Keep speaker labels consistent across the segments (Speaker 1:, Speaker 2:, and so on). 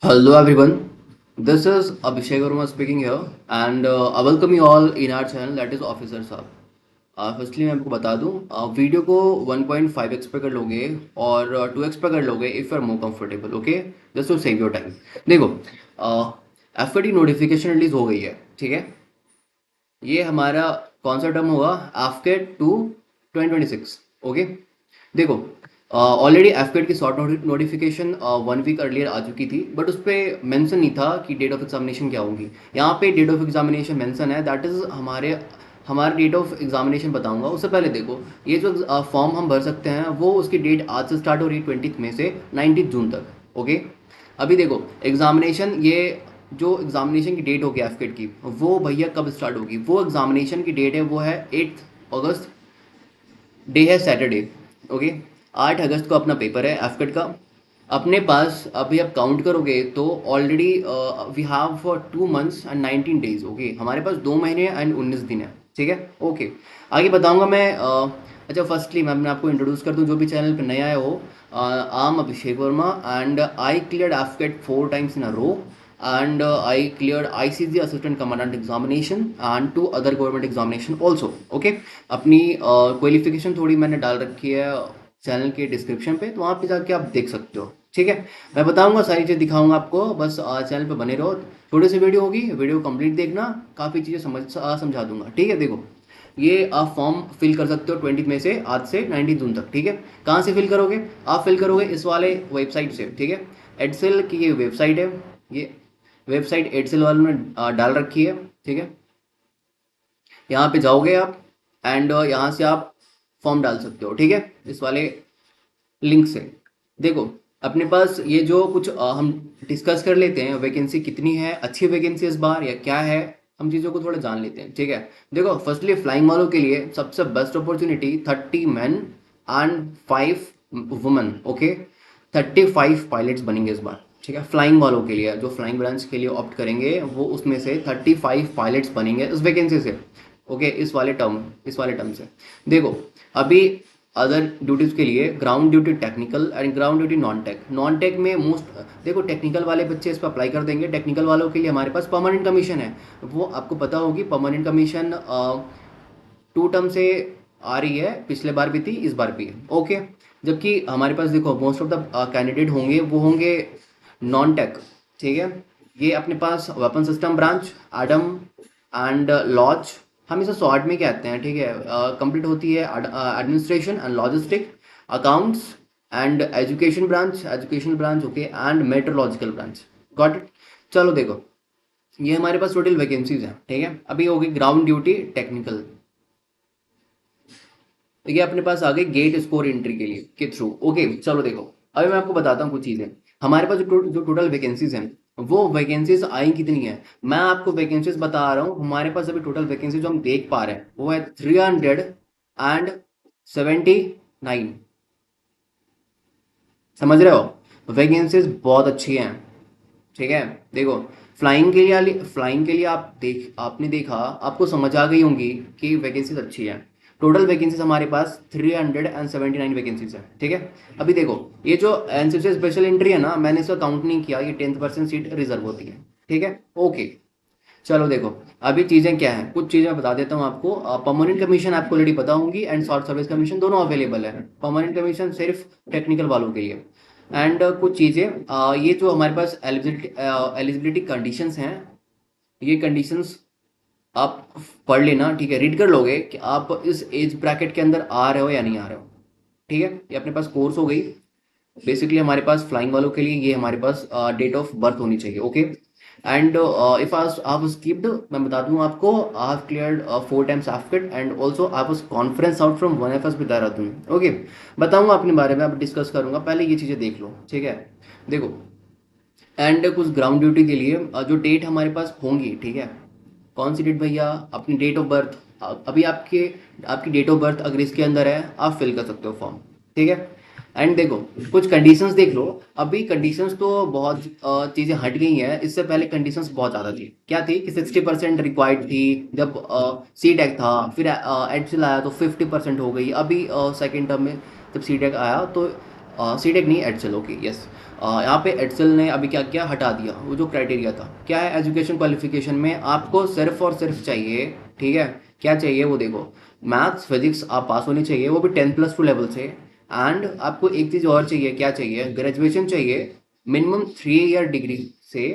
Speaker 1: Hello everyone, this is Abhishek Verma speaking here and I welcome you all in our channel that is Officer साहब। Firstly मैं आपको बता दूं, video को 1.5x पे कर लोगे और 2x पे कर लोगे if you are more comfortable. Okay, just to save your time. देखो, एफ नोटिफिकेशन रिलीज हो गई है, ठीक है। ये हमारा कौन सा टर्म होगा? एफकेट टू 2026। ओके, देखो, ऑलरेडी एफकेट की शॉर्ट नोटिफिकेशन 1 वीक अर्लियर आ चुकी थी, बट उस पर मैंसन नहीं था कि डेट ऑफ एग्जामिनेशन क्या होगी। यहाँ पे डेट ऑफ एग्जामिनेशन मैंसन है, दैट इज़ हमारे डेट ऑफ एग्जामिनेशन बताऊंगा। उससे पहले देखो, ये जो फॉर्म हम भर सकते हैं वो उसकी डेट आज से स्टार्ट हो रही है 20 मई से 19 जून तक। ओके, अभी देखो एग्जामिनेशन, ये जो एग्जामिनेशन की डेट होगी एफकेट की, वो भैया कब स्टार्ट होगी? वो एग्जामिनेशन की डेट है, वो है 8 अगस्त। डे है सैटरडे। ओके, 8 अगस्त को अपना पेपर है एफकेट का। अपने पास अभी आप काउंट करोगे तो already we have for 2 months and 19 days. Okay, हमारे पास 2 महीने एंड 19 दिन है, ठीक है। ओके, आगे बताऊंगा मैं। अच्छा, फर्स्टली मैं आपको इंट्रोड्यूस कर दूं, जो भी चैनल पे नया है हो। I am Abhishek Verma and I cleared AFCAT 4 times in a row and I cleared ICG assistant commandant examination and 2 other government examination also। okay, अपनी क्वालिफिकेशन थोड़ी मैंने डाल रखी है चैनल के डिस्क्रिप्शन पे, तो वहाँ पे जाके आप देख सकते हो, ठीक है। मैं बताऊंगा, सारी चीज़ दिखाऊंगा आपको, बस चैनल पे बने रहो। छोटी सी वीडियो होगी, वीडियो कंप्लीट देखना, काफ़ी चीज़ें समझा दूंगा, ठीक है। देखो, ये आप फॉर्म फिल कर सकते हो 20 मई से आज से 19 जून तक, ठीक है। कहाँ से फिल करोगे? आप फिल करोगे इस वाले वेबसाइट से, ठीक है। एडसेल की ये वेबसाइट है, ये वेबसाइट एडसेल वालों ने डाल रखी है, ठीक है। यहाँ पे जाओगे आप एंड यहाँ से आप फॉर्म डाल सकते हो, ठीक है, इस वाले लिंक से। देखो, अपने पास ये जो कुछ हम डिस्कस कर लेते हैं, वैकेंसी कितनी है, अच्छी वैकेंसी इस बार या क्या है, हम चीज़ों को थोड़ा जान लेते हैं, ठीक है। देखो, फर्स्टली फ्लाइंग वालों के लिए सबसे best opportunity 30 men and 5 women। Okay, 35 pilots बनेंगे इस बार, ठीक है। फ्लाइंग वालों के लिए, जो फ्लाइंग ब्रांच के लिए ऑप्ट करेंगे, वो उसमें से 35 पायलट्स बनेंगे इस वैकेंसी से। ओके, इस वाले टर्म से। देखो, अभी अदर ड्यूटीज़ के लिए ground duty technical and ground duty non tech में मोस्ट, देखो टेक्निकल वाले बच्चे इस पर अप्लाई कर देंगे। टेक्निकल वालों के लिए हमारे पास परमानेंट कमीशन है, वो आपको पता होगी। परमानेंट कमीशन 2 टर्म से आ रही है, पिछले बार भी थी, इस बार भी है। ओके, जबकि हमारे पास देखो मोस्ट ऑफ द कैंडिडेट होंगे, वो होंगे नॉन टेक, ठीक है। ये अपने पास weapon system branch, adm and logs, हम इसे शॉर्ट में कहते हैं, ठीक है। कंप्लीट होती है administration and logistic, accounts and education branch, okay, and metrological branch. Got it. चलो देखो, ये हमारे पास टोटल वैकेंसीज हैं, ठीक है। अभी होगी ग्राउंड ड्यूटी टेक्निकल, तो ये अपने पास आ गई गेट स्कोर एंट्री के लिए के थ्रू। ओके, चलो देखो, अभी मैं आपको बताता हूँ कुछ चीज़ें। हमारे पास जो टोटल वैकेंसीज हैं, वो वैकेंसीज आई कितनी है, मैं आपको वैकेंसीज बता रहा हूँ। हमारे पास अभी टोटल वैकेंसी जो हम देख पा रहे हैं वो है 379। समझ रहे हो? वैकेंसीज बहुत अच्छी हैं, ठीक है। देखो, फ्लाइंग के लिए आपने देखा, आपको समझ आ गई होंगी कि वैकेंसीज अच्छी है। टोटल वैकेंसीज हमारे पास 379 वैकेंसीज है, ठीक है। अभी देखो, ये जो एनसीसी स्पेशल एंट्री है ना, मैंने इसका काउंट नहीं किया, ये 10% सीट रिजर्व होती है, ठीक है। ओके, चलो देखो, अभी चीज़ें क्या हैं, कुछ चीज़ें बता देता हूँ आपको। परमानेंट कमीशन आपको ऑलरेडी पता होंगी एंड शॉर्ट सर्विस कमीशन दोनों अवेलेबल है। परमानेंट कमीशन सिर्फ टेक्निकल वालों के लिए। एंड कुछ चीज़ें, ये जो हमारे पास एलिजिबिलिटी कंडीशंस हैं, ये कंडीशंस आप पढ़ लेना, ठीक है। रीड कर लोगे कि आप इस एज ब्रैकेट के अंदर आ रहे हो या नहीं आ रहे हो, ठीक है। ये अपने पास कोर्स हो गई। बेसिकली हमारे पास फ्लाइंग वालों के लिए ये हमारे पास डेट ऑफ बर्थ होनी चाहिए, okay. And if I skipped, मैं बता दूं आपको, I have cleared 4 times AFCAT and also I was conference out from one F S भी देहरादून। ओके, बताऊंगा अपने बारे में, अब डिस्कस करूंगा, पहले ये चीज़ें देख लो, ठीक है। देखो, एंड कुछ ग्राउंड ड्यूटी के लिए जो डेट हमारे पास होंगी, ठीक है। कौन सी डेट भैया? अपनी डेट ऑफ बर्थ। अभी आपकी डेट ऑफ बर्थ अगर इसके अंदर है, आप फिल कर सकते हो फॉर्म, ठीक है। एंड देखो, कुछ कंडीशंस देख लो। अभी कंडीशंस तो बहुत चीज़ें हट गई हैं, इससे पहले कंडीशंस बहुत ज़्यादा थी। क्या थी कि 60% रिक्वायर्ड थी जब सी टेक था, फिर एडसिल आया तो 50% हो गई। अभी सेकेंड टर्म में जब सी टेक आया तो सी टेक नहीं, एडसिल, ओके, यस। यहाँ पे एडसेल ने अभी क्या किया, हटा दिया वो जो क्राइटेरिया था। क्या है, एजुकेशन क्वालिफिकेशन में आपको सिर्फ और सिर्फ चाहिए, ठीक है, क्या चाहिए वो देखो, मैथ्स फिजिक्स आप पास होनी चाहिए, वो भी 10+2 लेवल से। एंड आपको एक चीज़ और चाहिए, क्या चाहिए, ग्रेजुएशन चाहिए मिनिमम 3 ईयर डिग्री से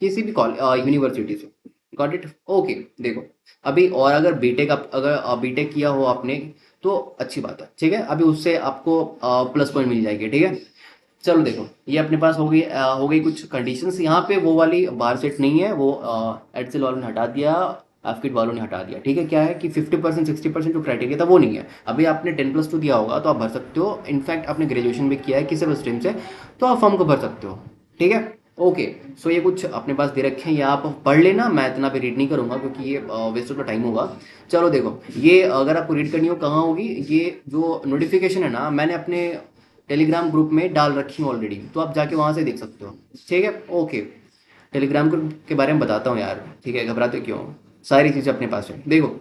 Speaker 1: किसी भी कॉलेज यूनिवर्सिटी से। Got it, okay. देखो अभी और अगर बीटेक, अगर बीटेक किया हो आपने तो अच्छी बात है, ठीक है, अभी उससे आपको प्लस पॉइंट मिल जाएगी, ठीक है। चलो देखो ये अपने पास हो गई कुछ कंडीशंस। यहाँ पे वो वाली बार सेट नहीं है, वो एडसेल वालों ने हटा दिया, एफकिट वालों ने हटा दिया, ठीक है। क्या है कि 50% 60% जो क्राइटेरिया था वो नहीं है। अभी आपने 10+2 दिया होगा तो आप भर सकते हो, इनफैक्ट आपने ग्रेजुएशन भी किया है किसी भी स्ट्रीम से तो आप फॉर्म को भर सकते हो, ठीक है। ओके, सो ये कुछ अपने पास दे रखे हैं, ये आप पढ़ लेना, मैं इतना भी रीड नहीं करूंगा क्योंकि ये वेस्ट ऑफ द टाइम होगा। चलो देखो, ये अगर आपको रीड करनी हो कहाँ होगी, ये जो नोटिफिकेशन है ना, मैंने अपने टेलीग्राम ग्रुप में डाल रखी हूँ ऑलरेडी, तो आप जाके वहाँ से देख सकते हो, ठीक है। ओके, टेलीग्राम ग्रुप के बारे में बताता हूँ यार, ठीक है, घबराते क्यों हो? सारी चीज़ें अपने पास है। देखो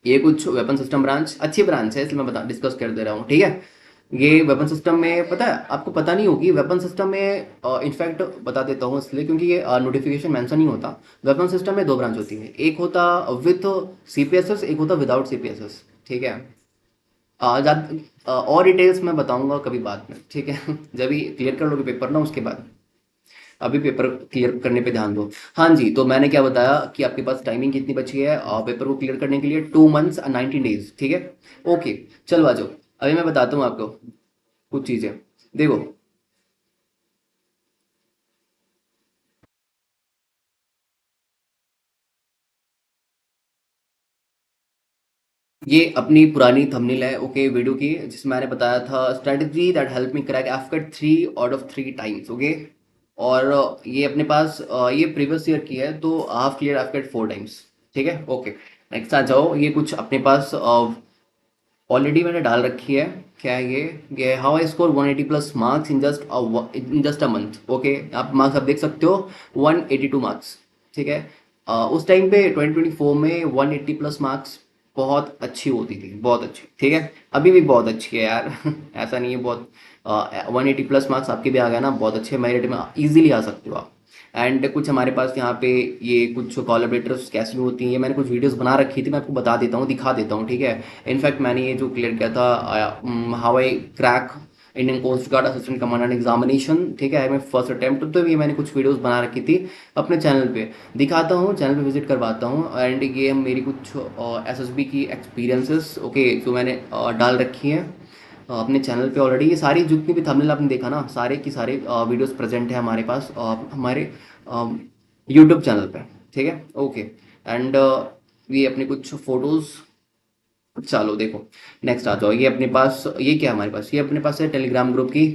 Speaker 1: ये कुछ वेपन सिस्टम ब्रांच, अच्छी ब्रांच है, इसलिए मैं बता डिस्कस कर दे रहा हूँ, ठीक है। ये वेपन सिस्टम में पता है आपको, पता नहीं होगी वेपन सिस्टम में, इनफैक्ट बता देता हूँ इसलिए क्योंकि ये नोटिफिकेशन मेंशन नहीं होता। वेपन सिस्टम में दो ब्रांच होती है, एक होता विथ सीपीएसएस, एक होता विदाउट सीपीएसएस, ठीक है। और डिटेल्स मैं बताऊंगा कभी बाद में, ठीक है जब भी क्लियर कर लोगे पेपर ना उसके बाद, अभी पेपर क्लियर करने पे ध्यान दो। हाँ जी, तो मैंने क्या बताया कि आपके पास टाइमिंग कितनी बची है पेपर को क्लियर करने के लिए, 2 मंथ्स 19 डेज, ठीक है। ओके, चलो आ जाओ, अभी मैं बताता हूँ आपको कुछ चीज़ें। देखो ये अपनी पुरानी थंबनेल है, ओके, वीडियो की, जिसमें मैंने बताया था strategy that help me crack AFCAT 3 out of 3 times, okay. और ये अपने पास ये प्रीवियस ईयर की है तो हाफ क्लियर एफकट 4 टाइम्स, ठीक है। ओके, नेक्स्ट आ जाओ, ये कुछ अपने पास ऑलरेडी मैंने डाल रखी है। क्या है ये how I score 180+ marks in just a month, okay. आप मार्क्स आप देख सकते हो, 182 मार्क्स, ठीक है। उस टाइम पे 2024 में 180+ मार्क्स बहुत अच्छी होती थी, बहुत अच्छी, ठीक है। अभी भी बहुत अच्छी है यार ऐसा नहीं है, बहुत 180+ मार्क्स आपके भी आ गया ना, बहुत अच्छे मेरिट में इजीली आ सकते हो आप। एंड कुछ हमारे पास यहाँ पे ये कुछ कोलैबोरेटर्स कैसी होती हैं, ये मैंने कुछ वीडियोस बना रखी थी, मैं आपको बता देता हूँ, दिखा देता हूँ, ठीक है। इनफैक्ट मैंने ये जो क्लियर किया था how I crack Indian coast guard assistant commandant examination, ठीक है, मैं फर्स्ट अटेम्प्ट, तो ये मैंने कुछ वीडियोस बना रखी थी अपने चैनल पे, दिखाता हूँ, चैनल पे विजिट करवाता हूँ। एंड ये मेरी कुछ एसएसबी की एक्सपीरियंसेस, ओके, जो मैंने डाल रखी हैं अपने चैनल पे ऑलरेडी। ये सारी जितनी भी थंबनेल आपने देखा ना, सारे की सारे वीडियोस प्रेजेंट है हमारे पास हमारे यूट्यूब चैनल पे, ठीक है। ओके, एंड ये अपने कुछ फोटोज, चलो देखो नेक्स्ट आ जाओ, ये अपने पास, ये क्या है हमारे पास, ये अपने पास है टेलीग्राम ग्रुप की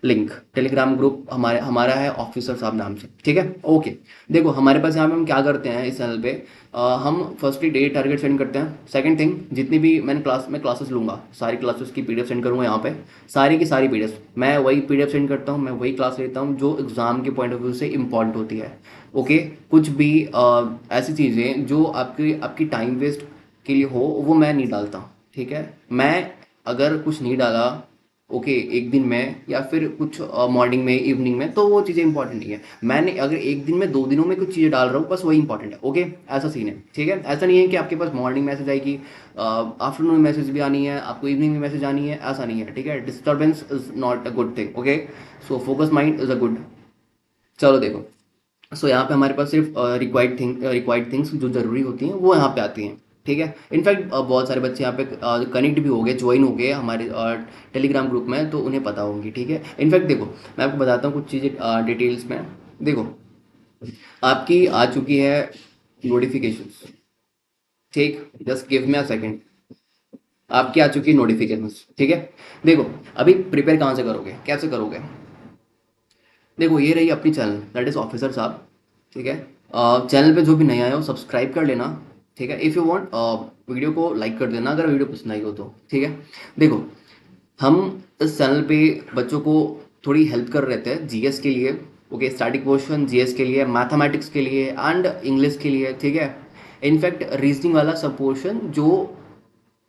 Speaker 1: लिंक। टेलीग्राम ग्रुप हमारा है ऑफिसर साहब नाम से, ठीक है। ओके, देखो हमारे पास यहाँ पे हम क्या करते हैं इस चैनल पे, हम फर्स्टली डे टारगेट सेंड करते हैं। सेकंड थिंग, जितनी भी मैं क्लासेस लूँगा, सारी क्लासेस की पीडीएफ सेंड करूँगा यहाँ पे, सारी की सारी पीडीएफ, मैं वही पीडीएफ सेंड करता हूँ, मैं वही क्लास लेता हूँ जो एग्जाम के पॉइंट ऑफ व्यू से इंपॉर्टेंट होती है, ओके। कुछ भी ऐसी चीज़ें जो आपकी आपकी टाइम वेस्ट के लिए हो वो मैं नहीं डालता, ठीक है। मैं अगर कुछ नहीं डाला, ओके, एक दिन में या फिर कुछ मॉर्निंग में इवनिंग में, तो वो चीज़ें इंपॉर्टेंट नहीं है। मैंने अगर एक दिन में 2 दिनों में कुछ चीज़ें डाल रहा हूँ बस वही इंपॉर्टेंट है, ओके। ऐसा सीन है, ठीक है। ऐसा नहीं है कि आपके पास मॉर्निंग मैसेज आएगी, आफ्टरनून में मैसेज भी आनी है, आपको इवनिंग में मैसेज आनी है, ऐसा नहीं है, ठीक है। Disturbance is not a good thing, okay. So focus mind is a good. चलो देखो, सो यहाँ पे हमारे पास सिर्फ रिक्वायर्ड थिंग्स जो ज़रूरी होती हैं वो यहाँ पे आती हैं, ठीक है। इनफैक्ट बहुत सारे बच्चे यहाँ पे कनेक्ट भी हो गए, ज्वाइन हो गए हमारे टेलीग्राम ग्रुप में, तो उन्हें पता होगी, ठीक है। इनफैक्ट देखो मैं आपको बताता हूँ कुछ चीज़ें डिटेल्स में। देखो आपकी आ चुकी है नोटिफिकेशंस, ठीक, just give me a second, आपकी आ चुकी है नोटिफिकेशंस, ठीक है। देखो अभी प्रिपेयर कहाँ से करोगे, कैसे करोगे, देखो ये रही अपनी चैनल, दैट इज़ ऑफिसर साहब, ठीक है। चैनल पे जो भी नया है वो सब्सक्राइब कर लेना, ठीक है। इफ़ यू वांट वीडियो को लाइक कर देना अगर वीडियो पसंद आई हो तो, ठीक है। देखो हम इस चैनल पे बच्चों को थोड़ी हेल्प कर रहे थे जीएस के लिए, ओके, स्टैटिक पोर्शन जीएस के लिए, मैथमेटिक्स के लिए एंड इंग्लिश के लिए, ठीक है। इनफैक्ट रीजनिंग वाला सब पोर्शन जो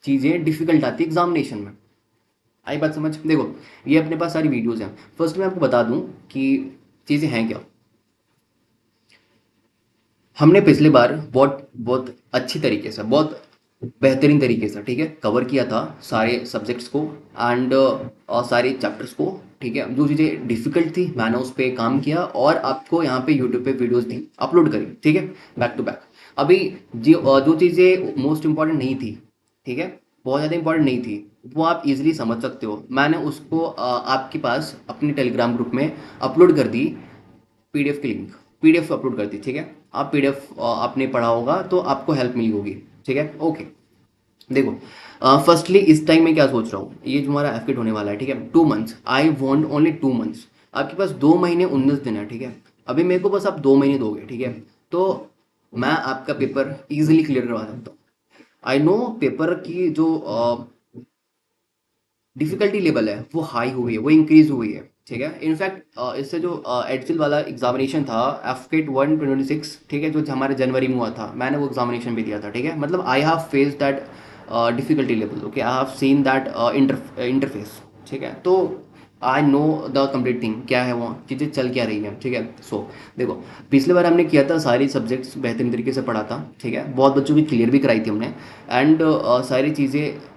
Speaker 1: चीज़ें डिफिकल्ट आती है एग्जामिनेशन में, आई बात समझ? देखो, ये अपने पास सारी वीडियोज़ हैं। फर्स्ट मैं आपको बता दूँ कि चीज़ें हैं क्या। हमने पिछली बार बहुत बहुत अच्छी तरीके से, बहुत बेहतरीन तरीके से, ठीक है, कवर किया था सारे सब्जेक्ट्स को एंड सारे चैप्टर्स को। ठीक है, जो चीज़ें डिफिकल्ट थी मैंने उस पर काम किया और आपको यहाँ पे यूट्यूब पे वीडियोस दी, अपलोड करी, ठीक है, बैक टू बैक। अभी जो चीज़ें मोस्ट इंपॉर्टेंट नहीं थी, ठीक है, बहुत ज़्यादा इंपॉर्टेंट नहीं थी, वो आप इजीली समझ सकते हो, मैंने उसको आपके पास अपने टेलीग्राम ग्रुप में अपलोड कर दी। पीडीएफ की लिंक, पीडीएफ अपलोड कर दी, ठीक है। आप पीडीएफ आपने पढ़ा होगा तो आपको हेल्प मिली होगी, ठीक है, ओके। देखो, फर्स्टली इस टाइम में क्या सोच रहा हूँ, ये जो हमारा एफकेट होने वाला है, ठीक है, 2 months, I want only 2 months. आपके पास 2 महीने 19 दिन है, ठीक है। अभी मेरे को बस आप 2 महीने दोगे, ठीक है, तो मैं आपका पेपर इजीली क्लियर करवा सकता हूँ। आई नो पेपर की जो डिफिकल्टी लेवल है वो हाई हुई है, वो इंक्रीज हुई है, ठीक है। इनफैक्ट इससे जो एडसिल वाला एग्जामिनेशन था, एफकेट 126, ठीक है, जो हमारे जनवरी में हुआ था, मैंने वो एग्जामिनेशन भी दिया था, ठीक है। मतलब I have face that difficulty level, okay, I have seen that interface, ठीक है। तो I know the complete thing क्या है, वो चीज़ें चल क्या रही हैं, ठीक है। सो देखो, पिछले बार हमने किया था, सारी सब्जेक्ट्स बेहतरीन तरीके से पढ़ा था, ठीक है, बहुत बच्चों की क्लियर भी कराई थी हमने। एंड सारी चीज़ें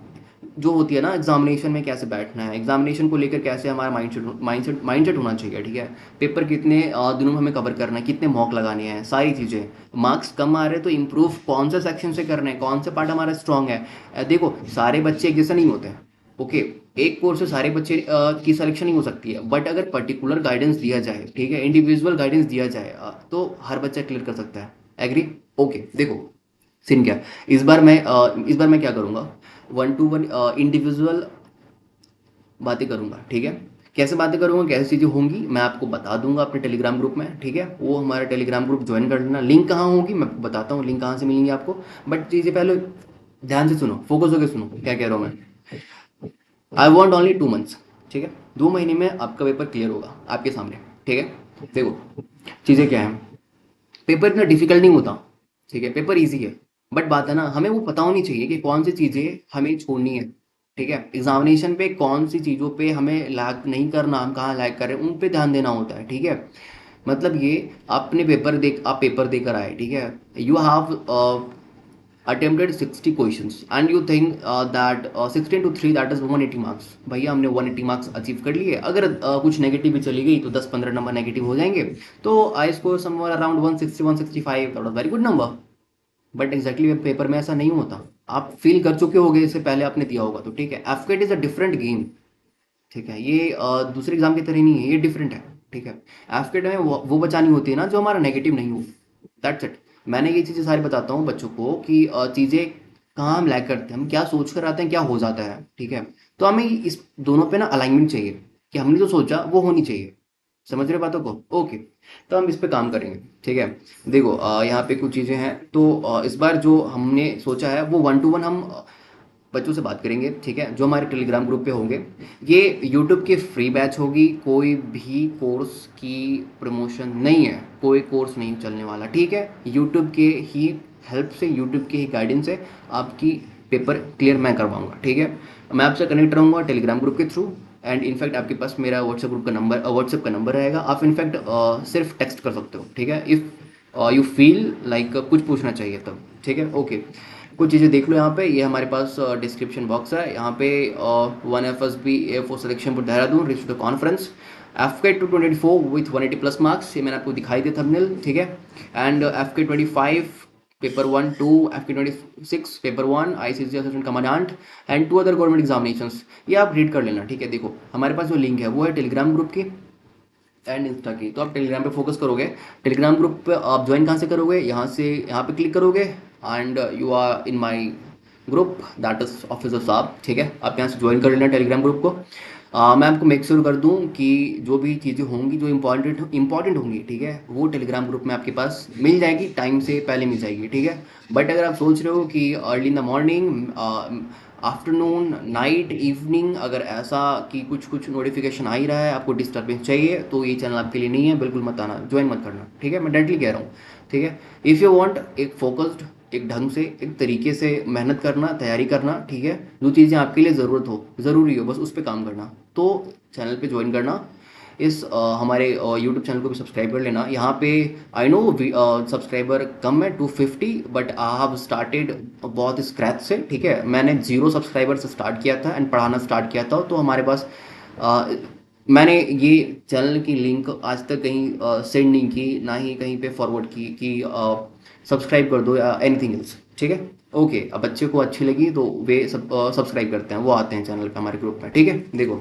Speaker 1: जो होती है ना, एग्जामिनेशन में कैसे बैठना है, एग्जामिनेशन को लेकर कैसे हमारा माइंडसेट होना चाहिए, ठीक है। पेपर कितने दिनों में हमें कवर करना है, कितने मॉक लगाने हैं, सारी चीज़ें। मार्क्स कम आ रहे हैं तो इम्प्रूव कौन सा सेक्शन से करना है, कौन सा पार्ट हमारा स्ट्रांग है। देखो, सारे बच्चे एक जैसे नहीं होते हैं, ओके। एक कोर्स से सारे बच्चे की सिलेक्शन नहीं हो सकती है, बट अगर पर्टिकुलर गाइडेंस दिया जाए, ठीक है, इंडिविजुअल गाइडेंस दिया जाए, तो हर बच्चा क्लियर कर सकता है। एग्री? ओके। देखो, सीन क्या है, इस बार मैं क्या करूँगा, 1 to 1 इंडिविजुअल बातें करूँगा, ठीक है। कैसे बातें करूँगा, कैसी चीज़ें होंगी, मैं आपको बता दूंगा अपने टेलीग्राम ग्रुप में, ठीक है। वो हमारा टेलीग्राम ग्रुप ज्वाइन कर लेना। लिंक कहाँ होगी मैं आपको बताता हूँ, लिंक कहाँ से मिलेंगी आपको, बट चीज़ें पहले ध्यान से सुनो, फोकस होकर सुनो क्या कह रहा हूँ मैं। आई वॉन्ट ओनली 2 मंथ्स, ठीक है, 2 महीने में आपका पेपर क्लियर होगा आपके सामने, ठीक है। देखो, चीज़ें क्या है, पेपर इतना डिफिकल्ट नहीं होता, ठीक है, पेपर इजी है। बट बात है ना, हमें वो पता होनी चाहिए कि कौन सी चीज़ें हमें छोड़नी है, ठीक है। एग्जामिनेशन पे कौन सी चीज़ों पे हमें लैग नहीं करना, हम कहाँ लैग कर रहे हैं, उन पे ध्यान देना होता है, ठीक है। मतलब ये, आप पेपर देकर आए, ठीक है, you have attempted 60 questions and you think that 16 to 3 that is 180 marks. भैया हमने 180 मार्क्स अचीव कर लिए, अगर कुछ नेगेटिव भी चली गई तो 10-15 नंबर नेगेटिव हो जाएंगे, तो I score somewhere around 160 165, that was very good number. But exactly paper में ऐसा नहीं होता। आप फील कर चुके होगे, इससे पहले आपने दिया होगा तो, ठीक है। एफकेट इज़ अ डिफरेंट गेम, ठीक है, ये दूसरे एग्जाम की तरह नहीं है, ये डिफरेंट है, ठीक है। एफकेट में वो बचानी होती है ना जो हमारा नेगेटिव नहीं हो, दैट्स इट। मैंने ये चीज़ें सारी बताता हूँ बच्चों को कि चीज़ें कहाँ हम लैग करते हैं, हम क्या सोच कर आते हैं, क्या हो जाता है, ठीक है। तो हमें इस दोनों पे ना अलाइनमेंट चाहिए, कि हमने जो सोचा वो होनी चाहिए। समझ रहे बातों को? ओके। तो हम इस पे काम करेंगे, ठीक है। देखो, यहाँ पे कुछ चीज़ें हैं, तो इस बार जो हमने सोचा है वो 1 to 1 हम बच्चों से बात करेंगे, ठीक है, जो हमारे टेलीग्राम ग्रुप पे होंगे। ये यूट्यूब की फ्री बैच होगी, कोई भी कोर्स की प्रमोशन नहीं है, कोई कोर्स नहीं चलने वाला, ठीक है। यूट्यूब के ही हेल्प से, यूट्यूब के ही गाइडेंस से आपकी पेपर क्लियर मैं करवाऊंगा, ठीक है। मैं आपसे कनेक्ट रहूँगा टेलीग्राम ग्रुप के थ्रू। एंड इनफैक्ट आपके पास मेरा व्हाट्सएप का नंबर रहेगा, आप इनफैक्ट सिर्फ टेक्स्ट कर सकते हो, ठीक है, इफ़ यू फील लाइक कुछ पूछना चाहिए तब, ठीक है, ओके। कुछ चीज़ें देख लो यहाँ पे, ये हमारे पास डिस्क्रिप्शन बॉक्स है, यहाँ पे 1 FSB A4 selection for Dehradun rich the conference FK 224 with 180 plus marks, ये मैंने आपको दिखाई दिया थंबनेल, ठीक है। And FK 25 paper 1 2, FK 26 paper 1 ICSE assistant commandant and 2 other government examinations, ये आप रीड कर लेना, ठीक है। देखो, हमारे पास जो लिंक है वो है टेलीग्राम ग्रुप की एंड इंस्टा की, तो आप टेलीग्राम पे फोकस करोगे। टेलीग्राम ग्रुप पे आप ज्वाइन कहाँ से करोगे, यहाँ से, यहाँ पे क्लिक करोगे and you are in my group, that is officer साहब, ठीक है। आप यहाँ से ज्वाइन कर लेना टेलीग्राम ग्रुप को। मैं आपको मेक श्योर कर दूँ कि जो भी चीज़ें होंगी जो इंपॉर्टेंट होंगी, ठीक है, वो टेलीग्राम ग्रुप में आपके पास मिल जाएगी, टाइम से पहले मिल जाएगी, ठीक है। बट अगर आप सोच रहे हो कि early in the morning, afternoon, night, evening, अगर ऐसा कि कुछ कुछ नोटिफिकेशन आ ही रहा है, आपको डिस्टर्बेंस चाहिए, तो ये चैनल आपके लिए नहीं है, बिल्कुल मत आना, ज्वाइन मत करना, ठीक है, मैं डायरेक्टली कह रहा हूँ, ठीक है। इफ़ यू वांट एक फोकस्ड एक ढंग से, एक तरीके से मेहनत करना, तैयारी करना, ठीक है। जो चीज़ें आपके लिए ज़रूरी हो, बस उस पे काम करना। तो चैनल पे ज्वाइन करना, इस हमारे यूट्यूब चैनल को भी सब्सक्राइब कर लेना। यहाँ पे आई नो सब्सक्राइबर कम है, 250, बट आई हैव स्टार्टेड बहुत स्क्रैच से, ठीक है। मैंने 0 सब्सक्राइबर से स्टार्ट किया था एंड पढ़ाना स्टार्ट किया था। तो हमारे पास अ, मैंने ये चैनल की लिंक आज तक कहीं सेंड नहीं की, ना ही कहीं पे फॉरवर्ड की कि सब्सक्राइब कर दो या एनीथिंग एल्स, ठीक है। ओके, अब बच्चे को अच्छी लगी तो वे सब्सक्राइब करते हैं, वो आते हैं चैनल पे हमारे ग्रुप में, ठीक है। देखो,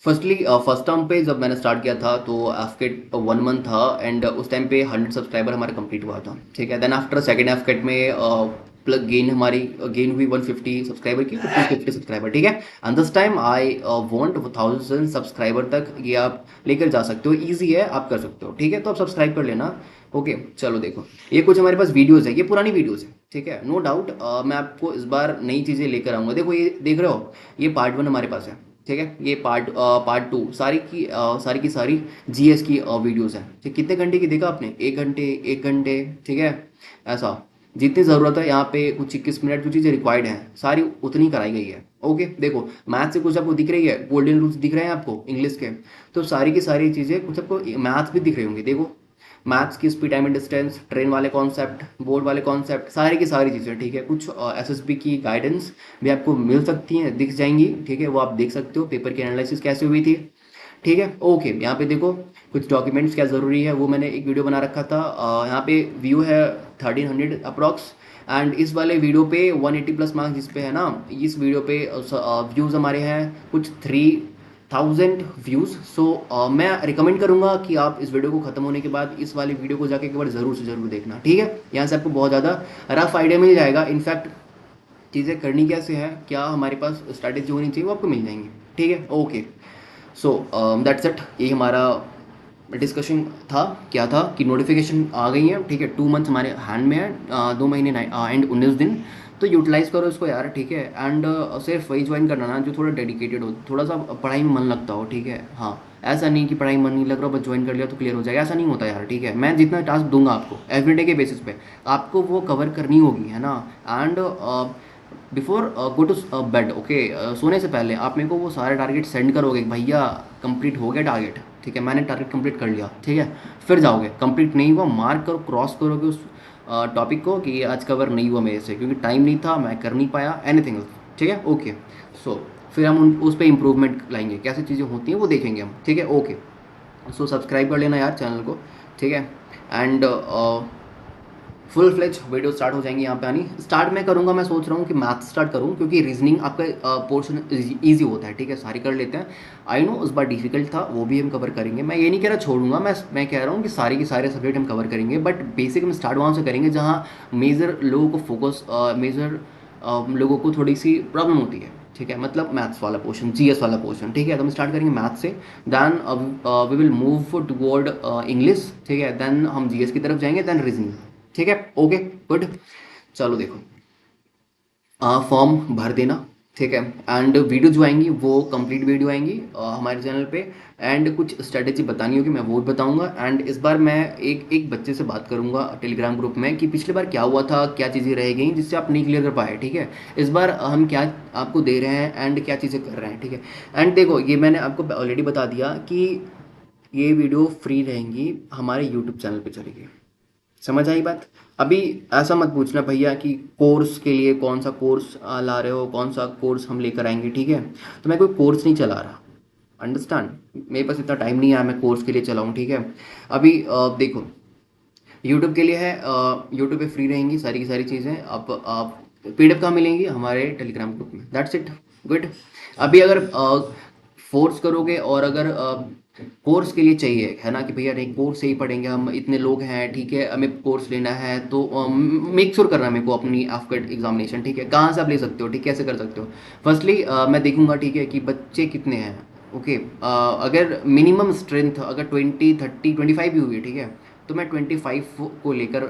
Speaker 1: फर्स्टली फर्स्ट टर्म पे जब मैंने स्टार्ट किया था तो एफकेट 1 मंथ था एंड उस टाइम पे 100 सब्सक्राइबर हमारा कंप्लीट हुआ था, ठीक है। देन आफ्टर सेकेंड एफकेट में प्लग गेन हमारी गेन हुई 150 सब्सक्राइबर की, तो 250 सब्सक्राइबर, ठीक है। And this time I want 1000 subscriber तक ये आप लेकर जा सकते हो, ईजी है, आप कर सकते हो, ठीक है। तो आप सब्सक्राइब कर लेना। ओके, चलो देखो, ये कुछ हमारे पास वीडियोस है, ये पुरानी वीडियोस है, ठीक है। नो डाउट मैं आपको इस बार नई चीज़ें लेकर आऊँगा। देखो, ये देख रहे हो, ये पार्ट 1 हमारे पास है, ठीक है। ये पार्ट 2 सारी की सारी जीएस की वीडियोस हैं, ठीक। कितने घंटे की देखा आपने? 1 घंटे, 1 घंटे, ठीक है। ऐसा जितनी ज़रूरत है यहाँ पे, कुछ 21 मिनट जो चीज़ें रिक्वायर्ड हैं सारी उतनी कराई गई है। ओके, देखो, मैथ से कुछ आपको दिख रही है, गोल्डन रूल्स दिख रहे हैं आपको इंग्लिश के, तो सारी की सारी चीज़ें कुछ आपको मैथ्स भी दिख रही होंगी। देखो, मैथ्स की speed, time and distance, train वाले कॉन्सेप्ट, बोर्ड वाले कॉन्सेप्ट, सारी की सारी चीज़ें, ठीक है। कुछ एसएसबी की गाइडेंस भी आपको मिल सकती हैं, दिख जाएंगी, ठीक है। वो आप देख सकते हो, पेपर की एनालिसिस कैसे हुई थी, ठीक है। ओके, यहाँ पे देखो, कुछ डॉक्यूमेंट्स क्या ज़रूरी है वो मैंने एक वीडियो बना रखा था। यहाँ पे व्यू है 1300 अप्रॉक्स, एंड इस वाले वीडियो पे 180 प्लस मार्क्स जिस पे है ना, इस वीडियो पे व्यूज़ हमारे हैं कुछ 3000 व्यूज़। सो मैं रिकमेंड करूँगा कि आप इस वीडियो को ख़त्म होने के बाद इस वाली वीडियो को जाके एक बार ज़रूर से ज़रूर देखना, ठीक है। यहाँ से आपको बहुत ज़्यादा रफ आइडिया मिल जाएगा। इनफैक्ट चीज़ें करनी कैसे है, क्या हमारे पास स्ट्रैटेजी होनी चाहिए, वो आपको मिल जाएंगी, ठीक है। ओके, सो दैट्स इट, यही हमारा डिस्कशन था। क्या था कि नोटिफिकेशन आ गई है, ठीक है। 2 मंथ्स हमारे हैंड में है, 2 महीने एंड 19 दिन, तो यूटिलाइज़ करो इसको यार, ठीक है। एंड सिर्फ वही ज्वाइन करना ना जो थोड़ा डेडिकेटेड हो, थोड़ा सा पढ़ाई में मन लगता हो, ठीक है। हाँ, ऐसा नहीं कि पढ़ाई में मन नहीं लग रहा बस ज्वाइन कर लिया तो क्लियर हो जाएगा, ऐसा नहीं होता यार, ठीक है। मैं जितना टास्क दूंगा आपको एवरीडे के बेसिस पे, आपको वो कवर करनी होगी, है ना। And before go to bed, okay, सोने से पहले आप मेरे को वो सारे टारगेट सेंड करोगे कि भैया कंप्लीट हो गया टारगेट, ठीक है, मैंने टारगेट कंप्लीट कर लिया, ठीक है। फिर जाओगे, कंप्लीट नहीं हुआ मार्क करो, क्रॉस करोगे उस टॉपिक को कि ये आज कवर नहीं हुआ मेरे से क्योंकि टाइम नहीं था, मैं कर नहीं पाया, एनीथिंग, ठीक है। ओके, सो फिर हम उस पर इम्प्रूवमेंट लाएंगे, कैसी चीज़ें होती हैं वो देखेंगे हम, ठीक है। ओके, सो सब्सक्राइब कर लेना यार चैनल को, ठीक है। And full fledge video start हो जाएंगी यहाँ पे आनी। स्टार्ट मैं करूँगा, मैं सोच रहा हूँ कि मैथ स्टार्ट करूँ क्योंकि रीजनिंग आपका पोर्शन ईजी होता है, ठीक है, सारी कर लेते हैं। आई नो उस बार डिफिकल्ट था, वो भी हम कवर करेंगे। मैं ये नहीं कह रहा छोड़ूंगा, मैं कह रहा हूँ कि सारे के सारे सब्जेक्ट हम कवर करेंगे, बट बेसिक हम स्टार्ट वहाँ से करेंगे जहाँ मेजर लोगों को फोकस, मेजर लोगों को थोड़ी सी प्रॉब्लम होती है, ठीक है। मतलब मैथ्स वाला पोर्शन, जीएस वाला पोर्शन, ठीक है। तो हम स्टार्ट करेंगे मैथ से, then we will move toward English, ठीक है। देन हम जीएस की तरफ जाएंगे, देन रीजनिंग, ठीक है। ओके, गुड, चलो देखो, फॉर्म भर देना, ठीक है। एंड वीडियो जो आएंगी वो कंप्लीट वीडियो आएंगी हमारे चैनल पे, एंड कुछ स्ट्रेटेजी बतानी होगी मैं वो भी बताऊंगा। एंड इस बार मैं एक एक बच्चे से बात करूंगा टेलीग्राम ग्रुप में कि पिछली बार क्या हुआ था, क्या चीज़ें रह गई जिससे आप नहीं क्लियर कर पाए, ठीक है। इस बार हम क्या आपको दे रहे हैं एंड क्या चीज़ें कर रहे हैं, ठीक है। एंड देखो, ये मैंने आपको ऑलरेडी बता दिया कि ये वीडियो फ्री रहेंगी, हमारे यूट्यूब चैनल पे चलेगी, समझ आई बात। अभी ऐसा मत पूछना भैया कि कोर्स के लिए कौन सा कोर्स ला रहे हो, कौन सा कोर्स हम लेकर आएंगे, ठीक है। तो मैं कोई कोर्स नहीं चला रहा, अंडरस्टैंड, मेरे पास इतना टाइम नहीं है मैं कोर्स के लिए चलाऊँ, ठीक है। अभी देखो, यूट्यूब के लिए है, यूट्यूब पे फ्री रहेंगी सारी की सारी चीज़ें। आप पीडीएफ कहाँ मिलेंगी? हमारे टेलीग्राम ग्रुप में, दैट्स इट, गुड। अभी अगर फोर्स करोगे और अगर कोर्स के लिए चाहिए है ना कि भैया नहीं कोर्स से ही पढ़ेंगे हम, इतने लोग हैं, ठीक है, हमें कोर्स लेना है, तो मेक श्योर करना है मेरे को अपनी एफकेट एग्जामिनेशन, ठीक है। कहाँ से आप ले सकते हो, ठीक, कैसे कर सकते हो? फर्स्टली मैं देखूंगा, ठीक है, कि बच्चे कितने हैं। ओके, अगर मिनिमम स्ट्रेंथ अगर 20, 30, 25 भी हुई है, ठीक है, तो मैं 25 को लेकर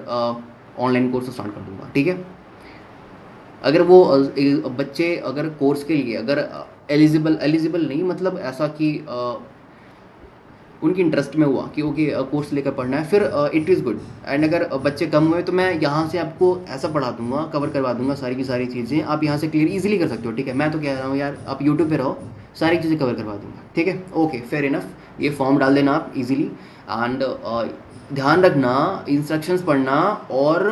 Speaker 1: ऑनलाइन कोर्स स्टार्ट कर दूंगा, ठीक है। अगर वो बच्चे अगर कोर्स के लिए अगर एलिजिबल एलिजिबल नहीं, मतलब ऐसा कि उनकी इंटरेस्ट में हुआ कि ओके कोर्स लेकर पढ़ना है, फिर इट इज़ गुड। एंड अगर बच्चे कम हुए तो मैं यहाँ से आपको ऐसा पढ़ा दूंगा, कवर करवा दूंगा सारी की सारी चीज़ें, आप यहाँ से क्लियर इजीली कर सकते हो। ठीक है, मैं तो कह रहा हूँ यार आप यूट्यूब पे रहो, सारी चीज़ें कवर करवा दूंगा। ठीक है, ओके फेयर इनफ। ये फॉर्म डाल देना आप इजीली। एंड ध्यान रखना, इंस्ट्रक्शंस पढ़ना और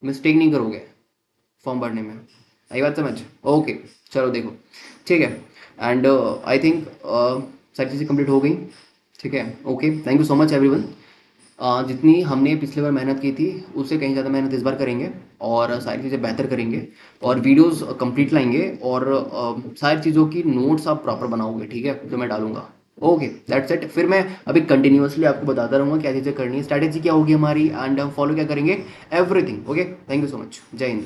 Speaker 1: मिस्टेक नहीं करोगे फॉर्म भरने में। आई बात समझ? ओके, चलो देखो, ठीक है। एंड आई थिंक सारी चीज़ें कंप्लीट हो गई। ठीक है, okay, thank you so much everyone. जितनी हमने पिछले बार मेहनत की थी उससे कहीं ज़्यादा मेहनत इस बार करेंगे और सारी चीज़ें बेहतर करेंगे और वीडियोस कंप्लीट लाएंगे और सारी चीज़ों की नोट्स आप प्रॉपर बनाओगे। ठीक है, जो मैं डालूंगा। Okay, that's it. फिर मैं अभी कंटिन्यूअसली आपको बताता रहूँगा क्या चीज़ें करनी है, स्ट्रैटेजी क्या होगी हमारी, एंड हम फॉलो क्या करेंगे, everything. Okay, thank you so much. जय हिंद।